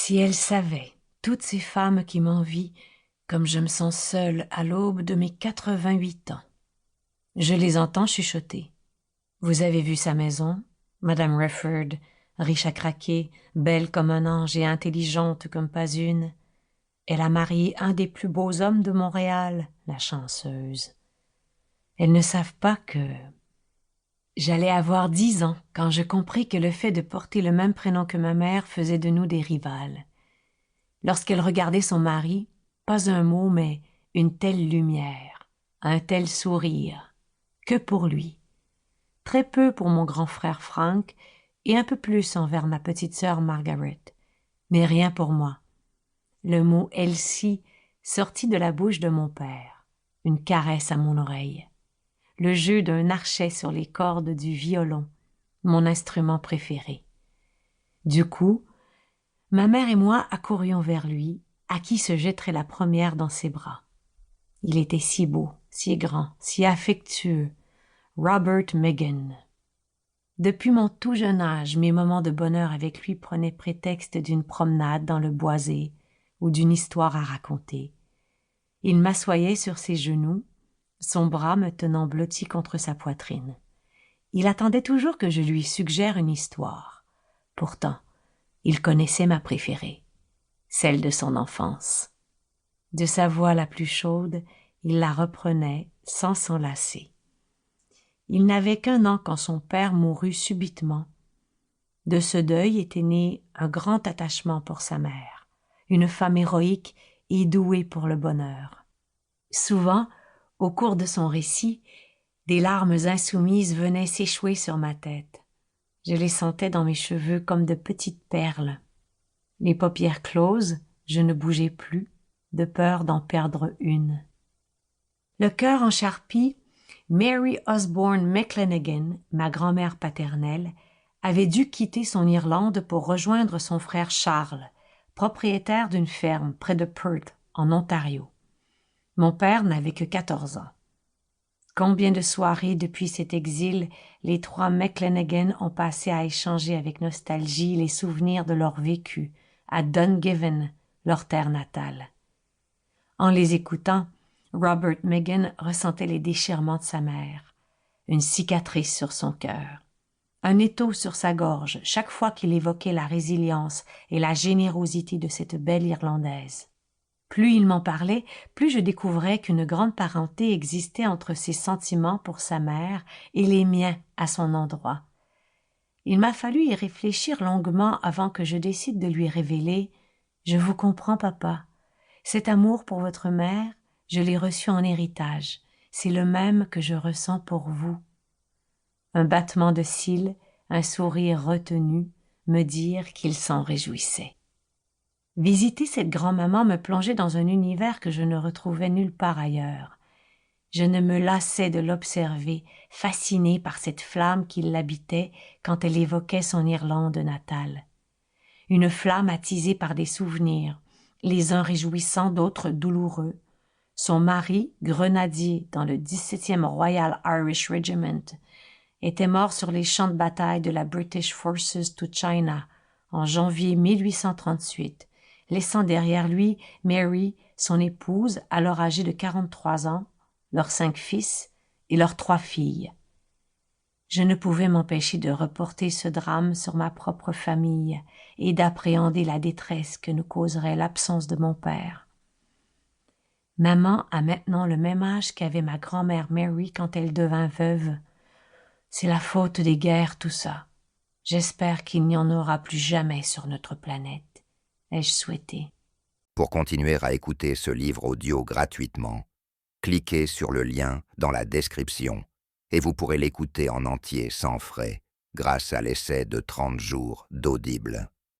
Si elle savait, toutes ces femmes qui m'envient, comme je me sens seule à l'aube de mes 88 ans. Je les entends chuchoter. Vous avez vu sa maison, Madame Rufford, riche à craquer, belle comme un ange et intelligente comme pas une. Elle a marié un des plus beaux hommes de Montréal, la chanceuse. Elles ne savent pas que... J'allais avoir 10 ans quand je compris que le fait de porter le même prénom que ma mère faisait de nous des rivales. Lorsqu'elle regardait son mari, pas un mot, mais une telle lumière, un tel sourire, que pour lui. Très peu pour mon grand frère Frank et un peu plus envers ma petite sœur Margaret, mais rien pour moi. Le mot Elsie sortit de la bouche de mon père, une caresse à mon oreille, le jeu d'un archet sur les cordes du violon, mon instrument préféré. Du coup, ma mère et moi accourions vers lui, à qui se jetterait la première dans ses bras. Il était si beau, si grand, si affectueux, Robert Megan. Depuis mon tout jeune âge, mes moments de bonheur avec lui prenaient prétexte d'une promenade dans le boisé ou d'une histoire à raconter. Il m'assoyait sur ses genoux, son bras me tenant blotti contre sa poitrine. Il attendait toujours que je lui suggère une histoire. Pourtant, il connaissait ma préférée, celle de son enfance. De sa voix la plus chaude, il la reprenait sans s'en lasser. Il n'avait qu'1 an quand son père mourut subitement. De ce deuil était né un grand attachement pour sa mère, une femme héroïque et douée pour le bonheur. Souvent, au cours de son récit, des larmes insoumises venaient s'échouer sur ma tête. Je les sentais dans mes cheveux comme de petites perles. Les paupières closes, je ne bougeais plus, de peur d'en perdre une. Le cœur en charpie, Mary Osborne McLennigan, ma grand-mère paternelle, avait dû quitter son Irlande pour rejoindre son frère Charles, propriétaire d'une ferme près de Perth, en Ontario. Mon père n'avait que 14 ans. Combien de soirées depuis cet exil les 3 McLennigan ont passé à échanger avec nostalgie les souvenirs de leur vécu à Dungiven, leur terre natale. En les écoutant, Robert Megan ressentait les déchirements de sa mère, une cicatrice sur son cœur, un étau sur sa gorge chaque fois qu'il évoquait la résilience et la générosité de cette belle Irlandaise. Plus il m'en parlait, plus je découvrais qu'une grande parenté existait entre ses sentiments pour sa mère et les miens à son endroit. Il m'a fallu y réfléchir longuement avant que je décide de lui révéler « Je vous comprends, papa. Cet amour pour votre mère, je l'ai reçu en héritage. C'est le même que je ressens pour vous. » Un battement de cils, un sourire retenu, me dirent qu'il s'en réjouissait. Visiter cette grand-maman me plongeait dans un univers que je ne retrouvais nulle part ailleurs. Je ne me lassais de l'observer, fascinée par cette flamme qui l'habitait quand elle évoquait son Irlande natale. Une flamme attisée par des souvenirs, les uns réjouissants, d'autres douloureux. Son mari, grenadier dans le 17e Royal Irish Regiment, était mort sur les champs de bataille de la British Forces to China en janvier 1838, laissant derrière lui Mary, son épouse, alors âgée de 43 ans, leurs 5 fils et leurs 3 filles. Je ne pouvais m'empêcher de reporter ce drame sur ma propre famille et d'appréhender la détresse que nous causerait l'absence de mon père. Maman a maintenant le même âge qu'avait ma grand-mère Mary quand elle devint veuve. C'est la faute des guerres, tout ça. J'espère qu'il n'y en aura plus jamais sur notre planète. Ai-je souhaité. Pour continuer à écouter ce livre audio gratuitement, cliquez sur le lien dans la description et vous pourrez l'écouter en entier sans frais grâce à l'essai de 30 jours d'Audible.